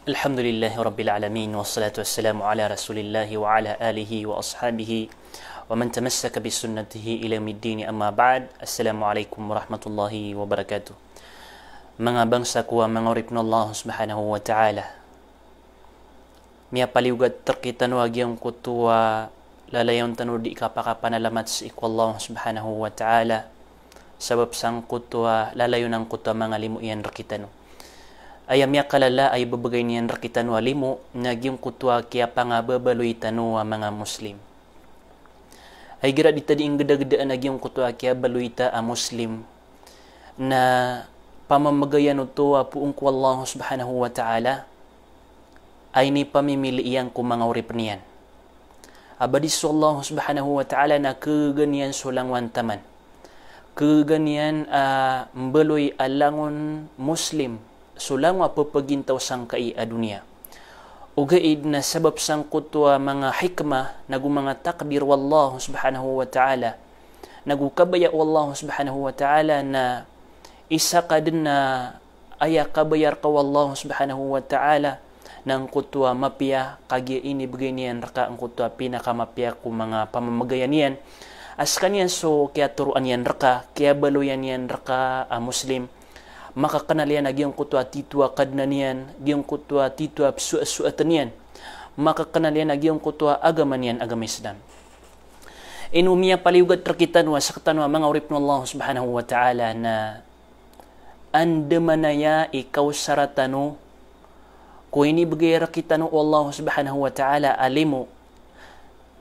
Alhamdulillahi Rabbil Alamin wassalatu wassalamu ala Rasulillahi wa ala alihi wa ashabihi wa man tamassaka bi sunnatihi ila yaumiddin, amma ba'd. Assalamualaikum warahmatullahi wabarakatuh. Mga bangsa ko, mga urip na Allah subhanahu wa ta'ala, miya paliugat terkita no agyang kutua lalayon tanu di kapakapanalamat sa iku Allah subhanahu wa ta'ala, sabab sang kutua lalayon ang kutua mga limuyan rakita no ayam ya kalala ay babagay niyan rakitan walimo nagyong kutwa kaya pangababaloy tanu mga Muslim. Ay gira di tadi ang geda-gedaan nagyong kutwa kaya baloy ta a Muslim na pamamagayan ito puong ko Allah subhanahu wa ta'ala ay ni pamimiliiyan ko mga urip niyan. Abadis Allah subhanahu wa ta'ala na keganian sulang wantaman. Keganian mbaloy alangon Muslim sulang mapapagintaw sang kai a dunia. Ugaid na sabab sang kutwa mga hikmah nagu mga takdir wallahu subhanahu wa ta'ala, nagu kabaya wallahu subhanahu wa ta'ala na isa ka din na aya kabayar ka wallahu subhanahu wa ta'ala ng kutwa mapia kagi ini beginian raka ang kutwa pinakamapia ku mga pamamagayan yan as kanyan so kaya turuan yan raka kaya baluyan yan raka Muslim makakanal yan agyang kutwa titwa kadnan yan agyang kutwa titwa suatan yan makakanal yan agyang kutwa agaman yan agama Islam. Inumiya paliugat rakitan wa saktan wa mga urip ng Allah subhanahu wa ta'ala na andamanaya ikaw saratano kung ini bagay rakitan wa Allah subhanahu wa ta'ala alimu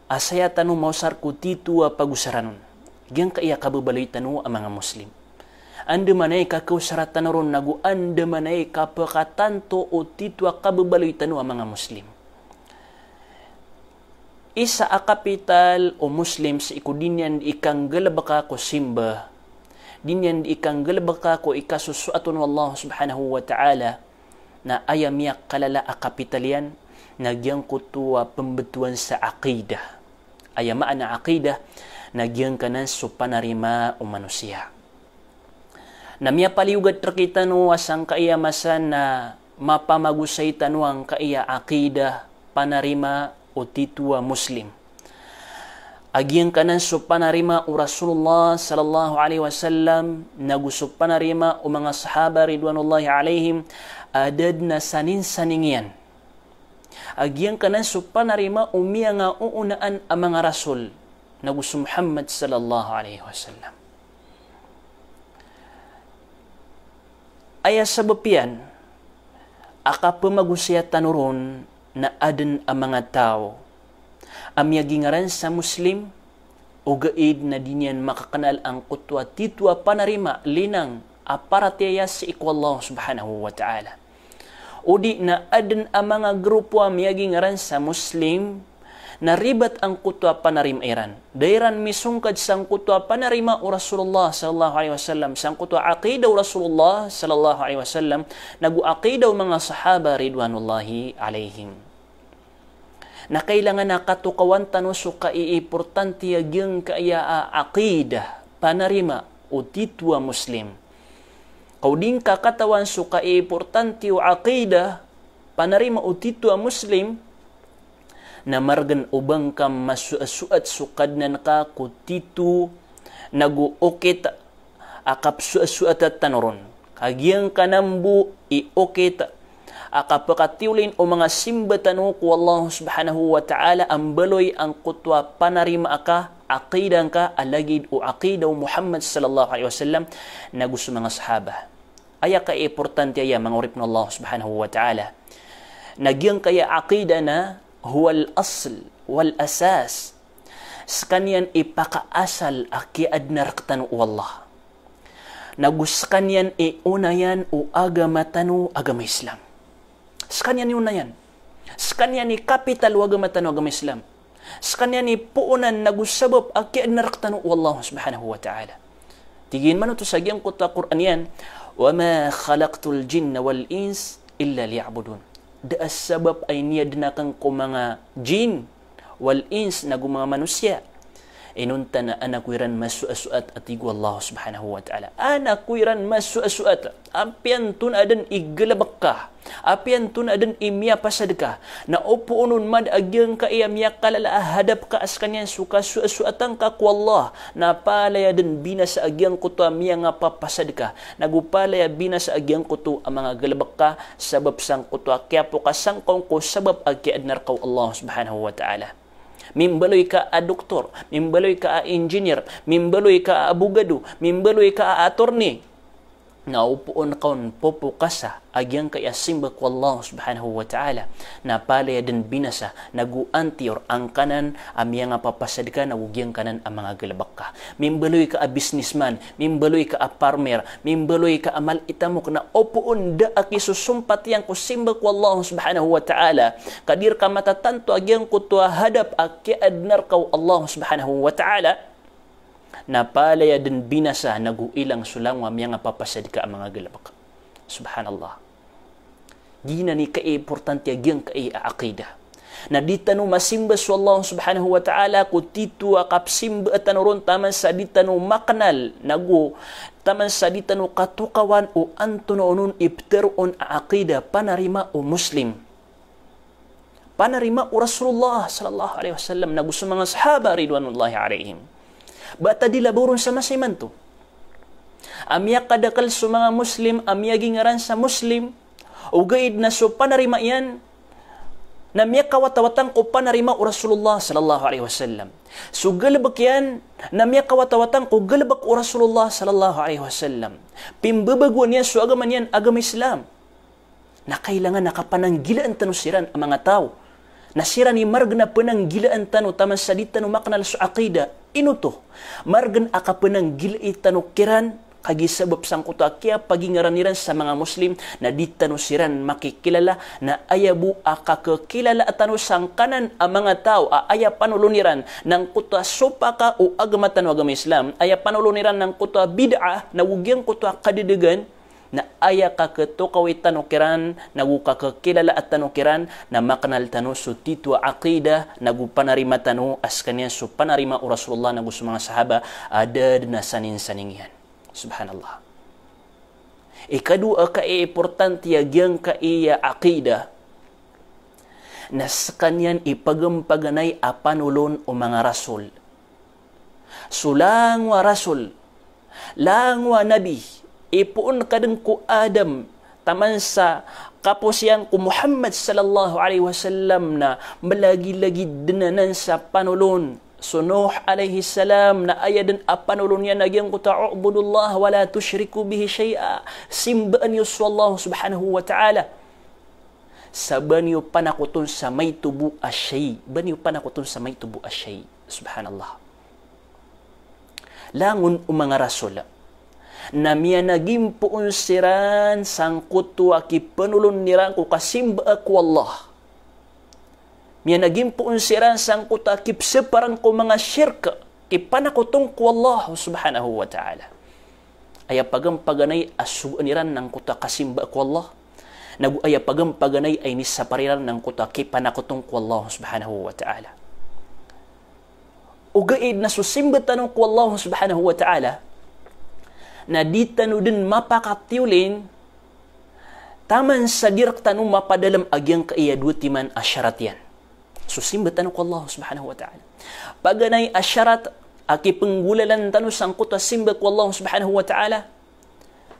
asaya tanu mausar ku titwa pagusaranon agyang kaya kababaloy tanu ang mga Muslim. Anda manay kakawsaratan na ron nagu anda manay kapakatanto o titwa kababaloy tanu ang mga Muslim. Isa a kapital o Muslim sa ikudinyan ikang galabaka ko simba. Dinyan ikang galabaka ko ikasusuaton wa Allah subhanahu wa ta'ala na ayamiyak kalala a kapital yan nagyang kutuwa pembetuan sa aqidah. Ayamaan na aqidah nagyang kanan so panarima o manusia. Na miya paliugat rakita no asang kaya masan na mapamagusay tanuang kaya akida panarima o titwa Muslim. Agyang kanan so panarima o Rasulullah sallallahu alaihi wasallam naguso panarima o mga sahaba ridwanullahi alaihim adad na sanin-saningyan. Agyang kanan so panarima o miya nga uunaan ang mga Rasul naguso Muhammad sallallahu alaihi wasallam. Aya sabapian, aka pamagusya tanuron na adan ang mga tao. Amyagingaran sa Muslim, o gaid na dinyan makakanal ang kutwa titwa panarima linang aparataya sa iku Allah subhanahu wa ta'ala. O di na adan ang mga grupo amyagingaran sa Muslim, na ribat ang kutwa panarim iran. Dairan misungkad sang kutwa panarima o Rasulullah sallallahu alaihi wasallam, sang kutwa aqidaw Rasulullah sallallahu alaihi wasallam, nagu aqidaw mga sahaba ridwanullahi alaihim. Na kailangan nakatukawan tanu so kaiimportanti agyang kaya aqidah panarima o titwa Muslim. Kauding kakatawan so kaiimportanti o aqidah panarima o titwa Muslim na margan ubang kam masuat sukad na naka kutitu naguokit akap suat tanoron kagyang kanambu iokit akapakatiulin o mga simbatano ko Allah subhanahu wa ta'ala ang baloy ang kutwa panarima aka aqidan ka alagid o aqidaw Muhammad sallallahu alaihi wasallam na gusto mga sahaba. Aya ka importante aya mga urip ng Allah subhanahu wa ta'ala nagyang kaya aqida na huwal asl wal asas skanyan ipakaasal akiad naraktan o Allah naguskanyan unayan o agama tanu agama Islam skanyan unayan skanyan kapital o agama tanu agama Islam skanyan puunan nagusabab akiad naraktan o Allah subhanahu wa ta'ala. Tigin man ito sa giyang kutwa Quran yan, وَمَا خَلَقْتُ الْجِنَّ وَالْإِنسِ إِلَّا لِيَعْبُدُونَ. Daas sabab ay niyad na kang mga jin wal ins na mga manusia inunta na anakuiran masuat atigu Allah subhanahu wa ta'ala. Anakuiran masuat apian tun adan igelabakah, apian tun adan imya pasadkah, na upo unun mad agyang ka iya miya kalala hadap ka askanyan suka suatang ka ku Allah, na palaya dan binasa agyang kuto miya nga papasadkah, nagupalaya binasa agyang kuto ang mga galabakah, sabab sang kuto kaya po kasangkong ko sabab agkiadnar ka Allah subhanahu wa ta'ala. Mimbaloy ka a doktor, mimbaloy ka a engineer, mimbaloy ka a abogado, mimbaloy ka a attorney, na upuon kaon popukasa agyang kaya simba ko Allah subhanahu wa ta'ala, na palaya din binasa naguantiyor ang kanan amya nga papasad ka nagugyang kanan ang mga galabak ka. Mimbaloy ka a businessman, mimbaloy ka a farmer, mimbaloy ka a malitamok na upuon da aki susumpat yang ko simba ko Allah subhanahu wa ta'ala, kadir ka matatanto agyang ko tuwa hadap aki adnar ka Allah subhanahu wa ta'ala, na palaya din binasa naguilang sulang wa nga papasad ka ang mga galabak. Subhanallah. Gina ni importante agyang aqidah. Na ditanu masimba su Allah subhanahu wa ta'ala ku titu akap simba atanuron taman sa ditanu maknal nagu taman sa ditanu katukawan o antuno unun ibterun aqidah panarima o muslim. Panarima o Rasulullah sallallahu alaihi wasallam nagu sa mga sahaba ridwanullahi alaihim. Bata dilaburon sa masiman to. Amya kadakal sa mga Muslim, amya gingaran sa Muslim, o gaid na so panarima yan, na miya kawatawatang ko panarima o Rasulullah sallallahu alaihi wasallam. So galabak yan, na miya kawatawatang ko galabak o Rasulullah sallallahu alaihi wasallam. Pimbabaguan yan so agaman yan, agam Islam. Na kailangan nakapananggilaan tanusiran ang mga tao. Nasira ni margna penanggilaan tanu taman sadita no maknal sa aqida inuto margan aka penanggilai tanu kiran kagi sabab sang kuto akia pagingaraniran sa mga Muslim na dita no siran makikilala na ayabu aka kekilala atanu sang kanan ang mga tao aya panuluniran ng kuto sopaka o agama tanu agama Islam aya panuluniran ng kuto bid'ah na wugyang kuto kadidegan na aya ka ketukawi tanukiran nagu ka kilala at tanukiran na maknal tanu su titu aqida nagu panarima tanu askanya su panarima Rasulullah nagu su mga sahaba ada na sanin-saningihan. Subhanallah. Ikadua ka importante agyang ka iya aqida na sakanyan ipagampaganay apanulon o mga rasul. Sulang wa rasul, lang wa nabi, ipuun kadang ku Adam taman sa kapusian ku Muhammad sallallahu alaihi wasallam na malagi-lagi dinanan sa panulon so Nuh alaihi salam na ayadan apanulon niya nagyang ku ta'budullah wa la tusyriku bihi syai'a simbaan yu Allah subhanahu wa ta'ala saban yu panakutun sa may tubu asyai ban yu panakutun sa may tubu asyai. Subhanallah. Langun mga rasul na miya naging puunsiran sang kutu aki penulun nirang ku kasimba aku Allah. Miya naging puunsiran sang kutu aki separang ku mga syirka ki panakutong ku Allah subhanahu wa ta'ala. Aya pagampaganay asuaniran ng kutu kasimba aku Allah. Nagu aya pagampaganay ay nisapariran ng kutu aki panakutong ku Allah subhanahu wa ta'ala. Ugaid na susimba tanong ku Allah subhanahu wa ta'ala na di tanu din mapakatiulin taman sa dirak tanu mapadalam agyang kaiyadutiman asyarat yan. So simba tanu ko Allah subhanahu wa ta'ala. Paganay asyarat aki penggulalan tanu sangkut simba ko Allah subhanahu wa ta'ala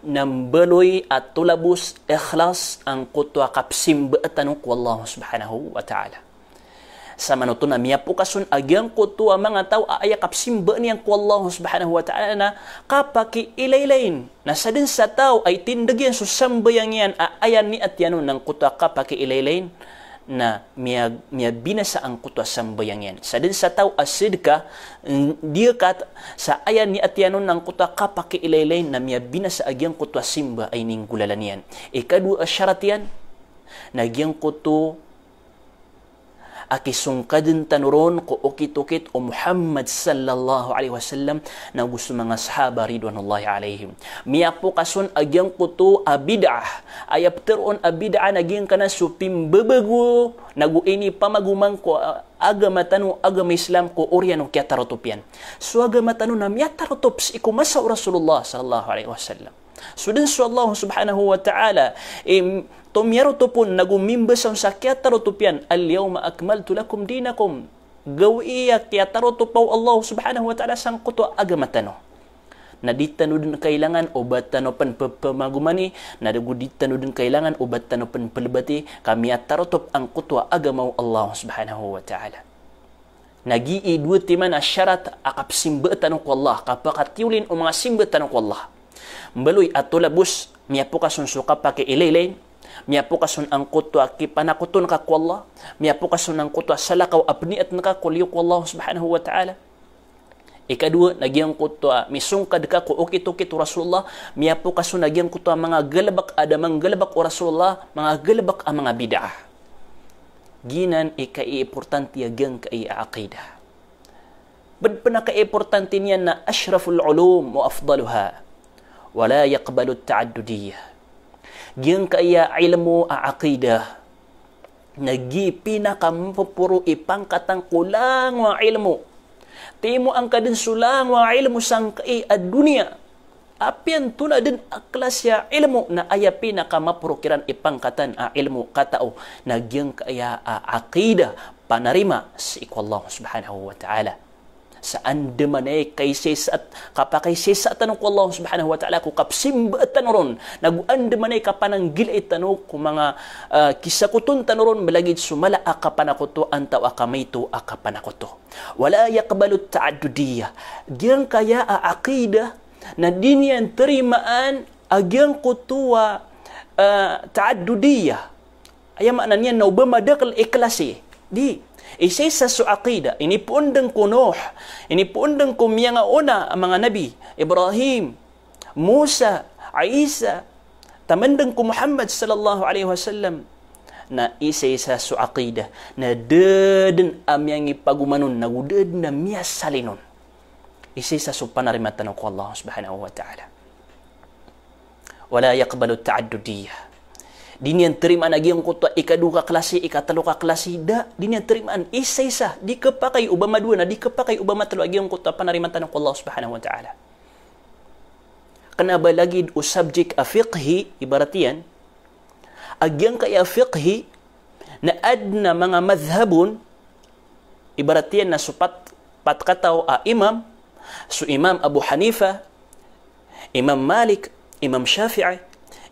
nambaloy at tulabus ikhlas ang kutwa kapsimba tanu ko Allah subhanahu wa ta'ala. Sa manuto na miya po kasun agyang kuto ang mga tao aayakap simba niyang ku Allah subhanahu wa ta'ala na kapaki ilaylayin na sa din sa tao ay tindagyan susambayang yan aayan ni at yanon ng kuto kapaki ilaylayin na miya binasa ang kuto sambayang yan. Sa din sa tao asid ka diya kat sa ayan ni at yanon ng kuto kapaki ilaylayin na miya binasa agyang kuto simba ay ninggulalan yan. Ikadu asyarat yan nagyang kuto aki sungkadin tanuron ko ukit-ukit o Muhammad sallallahu alaihi wasallam na gusto mga sahaba ridwanullahi alaihim. Miya po kasun agyang kuto abid'ah. Ayap teron abid'ah naging kana supim bebago nagu ini pamagumang ko agama tanu agama Islam ko oriano kya tarotopian. So agama tanu nam ya tarotops iku masa Rasulullah sallallahu alaihi wasallam. Sudan Allah subhanahu wa ta'ala tom yarotopon nagumimbesan sa kya tarotopian al-yawma akmaltu lakum dinakum. Gawiya kya tarotopaw Allah subhanahu wa ta'ala sang kuto agama tanu. Na di tanu din kailangan obat tanu pan pemagumani, na di tanu din kailangan obat tanu pan pelbati, kami atarotop ang kutwa agamaw Allah subhanahu wa ta'ala. Nagi dua timan asyarat akap simba tanu ko Allah, kapakatiulin o mga simba tanu ko Allah. Mbaluy atulabus, miyapukasun suka pake ililin, miyapukasun ang kutwa kipanakutun ka ko Allah, miyapukasun ang kutwa salakaw apniat naka kuliyo ko Allah subhanahu wa ta'ala. Ikadua, nagyang kutwa misungkad ka ko ukit-ukit Rasulullah, miyapo kaso nagyang kutwa mga galabak adamang galabak o Rasulullah, mga galabak ang mga bid'ah. Ginan ikai-importante yagyang kai-aqidah. Bad pa na ka-importante niyan na ashraful ulum wa afdaluha, wala yaqbalu ta'addudiyah. Giyang kaya ilmu a-aqidah, nagi pinakampupuro ipangkatang kulang wa ilmu. Timo ang kadin sulang wa ilmu sang kai ad dunia. Apian tuna din aklasya ilmu na ayapi na kamapurukiran ipangkatan a ilmu katao nagyang kaya a aqidah panarima si Allah subhanahu wa ta'ala. Saan demanay kay sesat kapakay sesat tanong ko Allah subhanahu wa ta'ala ko kapsimba tanoron naguan demanay kapananggil itano ko mga kisakutun tanoron malagid sumala akapanakoto antaw akamayto akapanakoto wala yaqbalu ta'addudiyah gyang kaya a aqidah na dinian terimaan agyang kutuwa ta'addudiyah ay makna niyan na ubamadakal iklasi di isa sa aqidah ini puundang ko Nuh, ini puundang ko mga una ang mga nabi Ibrahim, Musa, Isa, tamandang ko Muhammad sallallahu alaihi wasallam na isa sa aqidah na daden amyang ipagumanon nagudad na miyasalinon isa sa panarimatano ko Allah subhanahu wa ta'ala wala yaqbalu ta'addudiyah. Dinian terimaan lagi yang kutwa ikaduka klasi, ikataluka klasi, da dinian terimaan isa-isa dikepakai ubama dua na dikepakai ubama telu lagi yang kutwa panarimatan ng Allah subhanahu wa ta'ala. Kenapa lagi subjek fiqhi ibaratian agyang kaya fiqhi na adna mga madhabun ibaratian na supat patkataw imam so Imam Abu Hanifa, Imam Malik, Imam Syafi'i,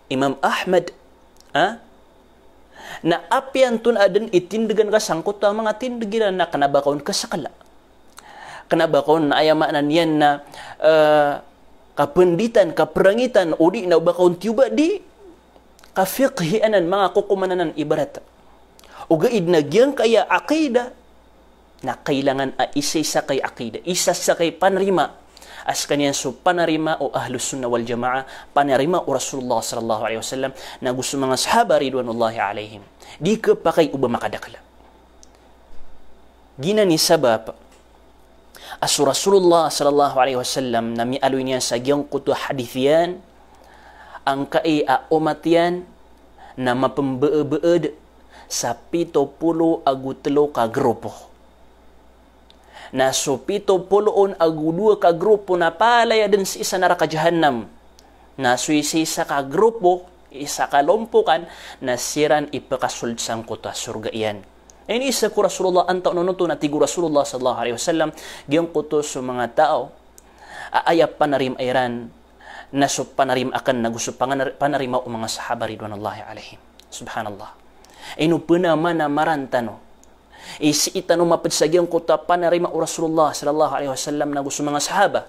Imam Ahmad na apian tun adan itindegan ka sangkot ang mga tindegiran na kanabakaon kasakala. Kanabakaon na ayamanan yan na kapenditan, kaperangitan, o di na bakaon tiuba di kafiqhianan, mga kukumananan ibarat. O gaid na gyang kaya aqidah na kailangan isa sa kay aqidah, isa sa kay panrima as kanyan so panarima o ahlus sunnah wal jamaah panarima o Rasulullah sallallahu alaihi wasallam na gusto mga sahaba ridwanullahi alaihim di ka pa kay uba makadakla gina ni sabab as Rasulullah sallallahu alaihi wasallam na mialoy niya sa gyang kuto hadithian ang kai a umatian na mapembeed sa 70 agutlo ka grupo na so 70 agudua ka grupo na palaya din sa isa naraka jahannam na so isa ka grupo isa ka lompokan na siran ipakasulod sang kota surga iyan. Ini isa ko Rasulullah antaw nunuto na tigo Rasulullah sallallahu alaihi wasallam giyang kuto sa mga tao aayap panarim ayran na so panarim akan nagusto panarima o mga sahaba ridwanullahi alaihim. Subhanallah. Ino punaman na marantano isi itano mapadsagyan ko ta panarima o Rasulullah sallallahu alaihi wasallam na gusto mga sahaba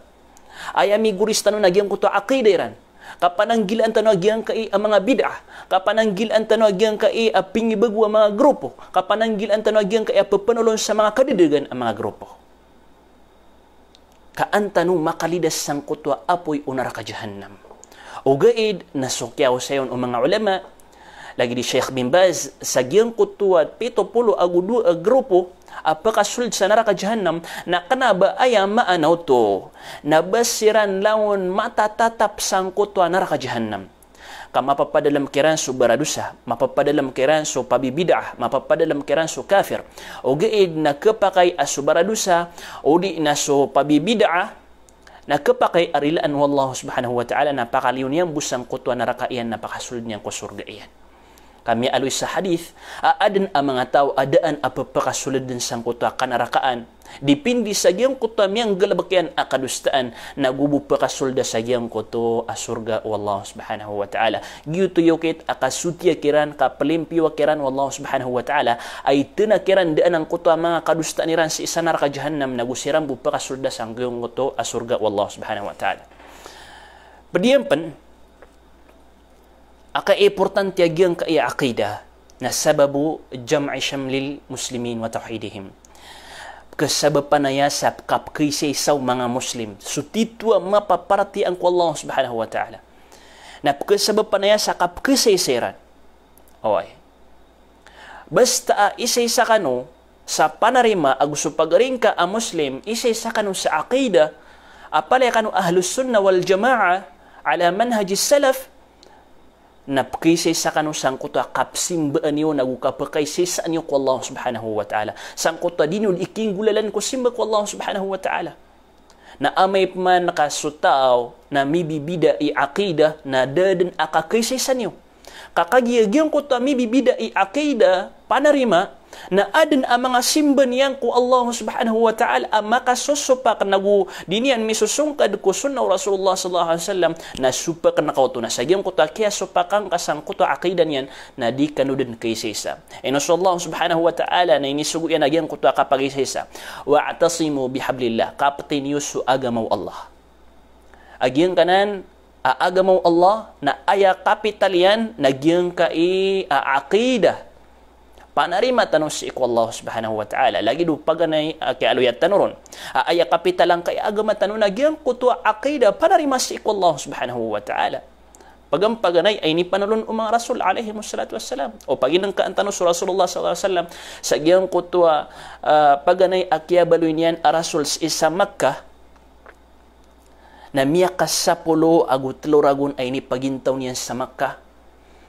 ayami guris tano nagyang ko ta aqidiran kapananggilan tano nagyang kai ang mga bid'ah kapananggilan tano nagyang kai pingibagu ang mga grupo kapananggilan tano nagyang kai papanulon sa mga kadidigan ang mga grupo kaantano makalidas sang kutwa apoy o naraka jahannam o gaid nasukyaw sayon o mga ulama lagi di Sheikh bin Baz sa giyang kutuat 70 agudu grupo apakasulod sa neraka jahannam na kanaba aya maanaw to nabasiran lawon matatatap sang kutwa neraka jahannam ka mapapadalam kiran so baradusa, mapapadalam kiran so pabibid'ah, mapapadalam kiran so kafir. O gaid na kapakay aso baradusa, o di na so pabibid'ah, na kapakay arilaan wallahu subhanahu wa ta'ala napakaliw niyang busang kutwa na rakaian napakasulod niyang kusurga iyan. Kami aloy sa hadith, aadan ang mga tao, adaan apapakasulod din sang kutwa kanarakaan. Dipindi sa giyang kutwa miyang galabakyan akadustaan, nagubo pakasulda sa giyang kuto asurga wallahu subhanahu wa ta'ala. Giyuto yukit akasutya kiran, kapalimpyo kiran wallahu subhanahu wa ta'ala, ay tinakiran daan ang kutwa mga kadustaan niran sa isa naraka jahannam, nagusiran bu pakasulda sa giyang kuto asurga wallahu subhanahu wa ta'ala. Padiampan, importante agyang kaya aqidah na sababu jam'i syamlil muslimin wa tauhidihim. Kasabab panayasap kapkisay sa mga muslim. Sutitwa mapaparati ang Allah subhanahu wa ta'ala. Na kasabab panayasa kapkisay seran. Okay. Basta isay sa kano sa panarima agusto pagaring ka ang muslim, isay sa kano sa aqidah, apalay kano ahlus sunna wal jama'a ala manhajis salaf, napkisay sa kanu sangkuta kapsimbaan niyo nagukapakaysay sa niyo ko Allah subhanahu wa ta'ala. Sangkuta din yun ikinggulalan ko simba ko Allah subhanahu wa ta'ala. Na amay man nakasutaw na mibibida i aqidah na dadan akakaysay sa niyo. Kakagiyagyan ko ta mibibida i aqidah panarima na adan ang mga simba niyan ko Allah subhanahu wa ta'ala ang makasusupak nagu dinian misusungkad ko sunna Rasulullah sallallahu alaihi wasallam na supak na kauto na sagyang ko ta kaya supakang kasang ko ta aqidah niyan na di kanudin kay sisa. Allah subhanahu wa ta'ala na inisugo yan agyan ko ta kapag sisa. Wa'tasimu bihablillah kapatin yusu agamaw Allah. Agyan kanan agamaw Allah na aya kapital yan nagyang kai aqidah panarima tanong si iku Allah subhanahu wa ta'ala. Lagi do paganay kay aluyat tanuron. Aya kapitalang kay agama tanong nagyang kutwa aqidah panarima si iku Allah subhanahu wa ta'ala. Pagam paganay ay ni panulon umang Rasul alaihi wassalatu wassalam. O paginang kaantano sa Rasulullah sallallahu alaihi wasallam sa gyang kutwa paganay akya baloy niyan a Rasul sa isa Makkah na miyakas sa pulo agutloragon ay ni pagintaw niyan sa Makkah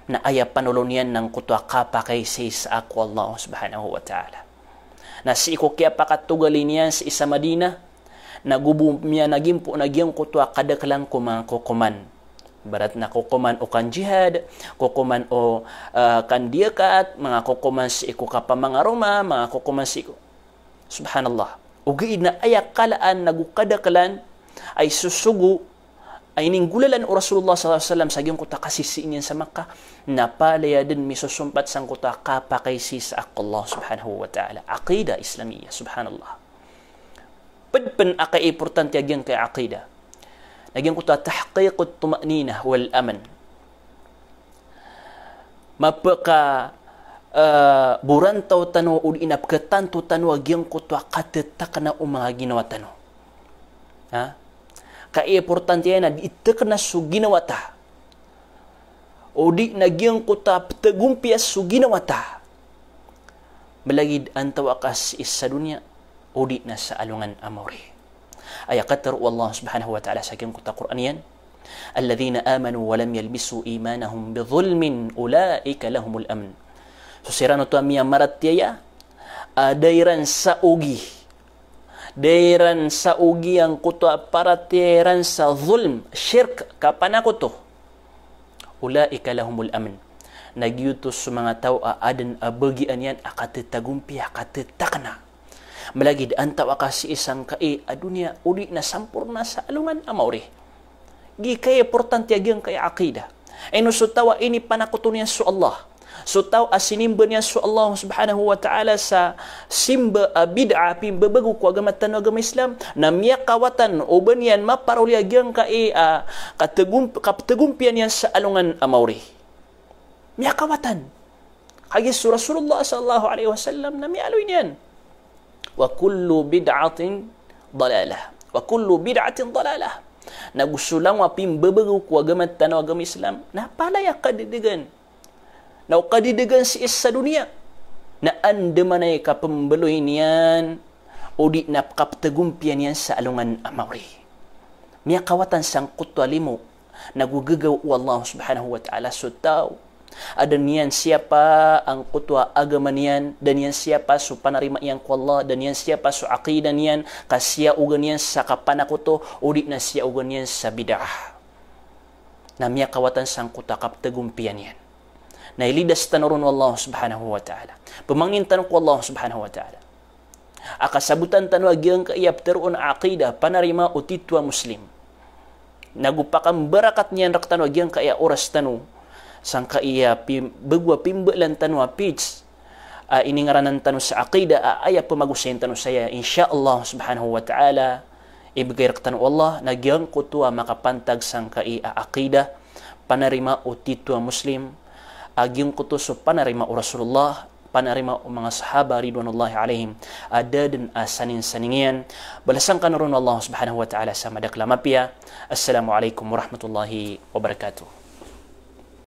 na aya panulon yan ng kutwa kapakaysay sa ako Allah subhanahu wa ta'ala. Na si iko kaya pakatugalin yan sa isa Madina, nagubum niya nagimpo nagyang kutwa kadaklang kukuman. Barat na kukuman o kan jihad, kukuman o kan diakat, mga kukuman si iko kapamanga Roma, mga kukuman si iko. Subhanallah. Ugiid na aya kalaan nagukadaklan ay susugo ay ninggulalan o Rasulullah sallallahu alaihi wasallam sa giyong kuta kasisiin yan sa Makkah napalaya din misusumpat sang kuta kapakaysi sa Allah subhanahu wa ta'ala. Aqidah Islamiyah, subhanallah. Padpan akay importante agyan kay aqidah. Nagyang kuta tahqiqut tuma'ninah wal aman. Mapaka burantaw tano o inapkatanto tano agyang kuta katitak na mga ginawa tano. Ha? Ka-importante yan na itak na su ginawa ta. O di nagyang kuta ptagumpias su ginawa ta. Malagid ang tawakas isa dunya o di na sa alungan amori. Ay akatar Allah subhanahu wa ta'ala sa aking kuta Quran yan. Alladhina amanu walam yalbisu imanahum bidhulmin ulaika lahumul amn. So sirano to amia maratyaya adairan sa ugi. Dairan sa ugi ang kuto paratiran sa zulm, shirk, kapanakuto. Ulaika lahumul amin. Nagyutos sa mga tao adan abagian yan akatitagumpi, akatitakna. Malagid ang tawa kasi isang kai adunya uli na sampurna sa alungan amauri. Gi kaya importante agyang kaya aqidah. Ay no so tawa ini panakuto niya sa Allah. So taw asinimba niya sa Allah subhanahu wa ta'ala sa simba bid'a pimbabago ko agama tanong agama Islam na miya kawatan o ba niyan maparuliagyang katagumpian niya sa alungan amauri. Miya kawatan. Kagis Rasulullah sallallahu alaihi wasallam na miya aloy niyan. Wa kullu bid'atin dalalah. Wa kullu bid'atin dalalah. Na gusto lang pimbabago ko agama tanong agama Islam na palaya kadidigan. Na kadidigan si isa dunia na andamanay kapambaloy niyan o di napkaptagumpian niyan sa alungan amauri. Miya kawatan sang kutwalimo nagugagaw Allah subhanahu wa ta'ala so tao. Ada niyan siapa ang kutwa agama niyan, dan yan siapa so panarima iyan ko Allah, dan yan siapa so aqidah niyan, kasya ugan niyan sa kapanakuto, ulit na siya ugan niyan sa bid'ah. Namya kawatan sang kutakap tagumpian yan. Nailidas tanurun Allah subhanahu wa ta'ala. Pemangin tanong ko Allah subhanahu wa ta'ala. Akasabutan tanong agyang kaiyap teruon aqidah, panarima utitwa muslim. Nagupakam barakat niyan rak tanong agyang kaya oras tanong, sang kaya begwa pimbelan tanwa pitch ini ngaranan tanwa sa aqida aya pamagusin tanwa saya insyaallah subhanahu wa ta'ala ibigay tanwa Allah nagyang kutua makapantag sang kaya aqida panarima o titwa muslim agyang kutuso panarima o Rasulullah panarima o mga sahaba ridwanullahi alaihim ada dan asanin saningian balasang kanurun Allah subhanahu wa ta'ala sa madaklamapia. Assalamualaikum warahmatullahi wabarakatuh.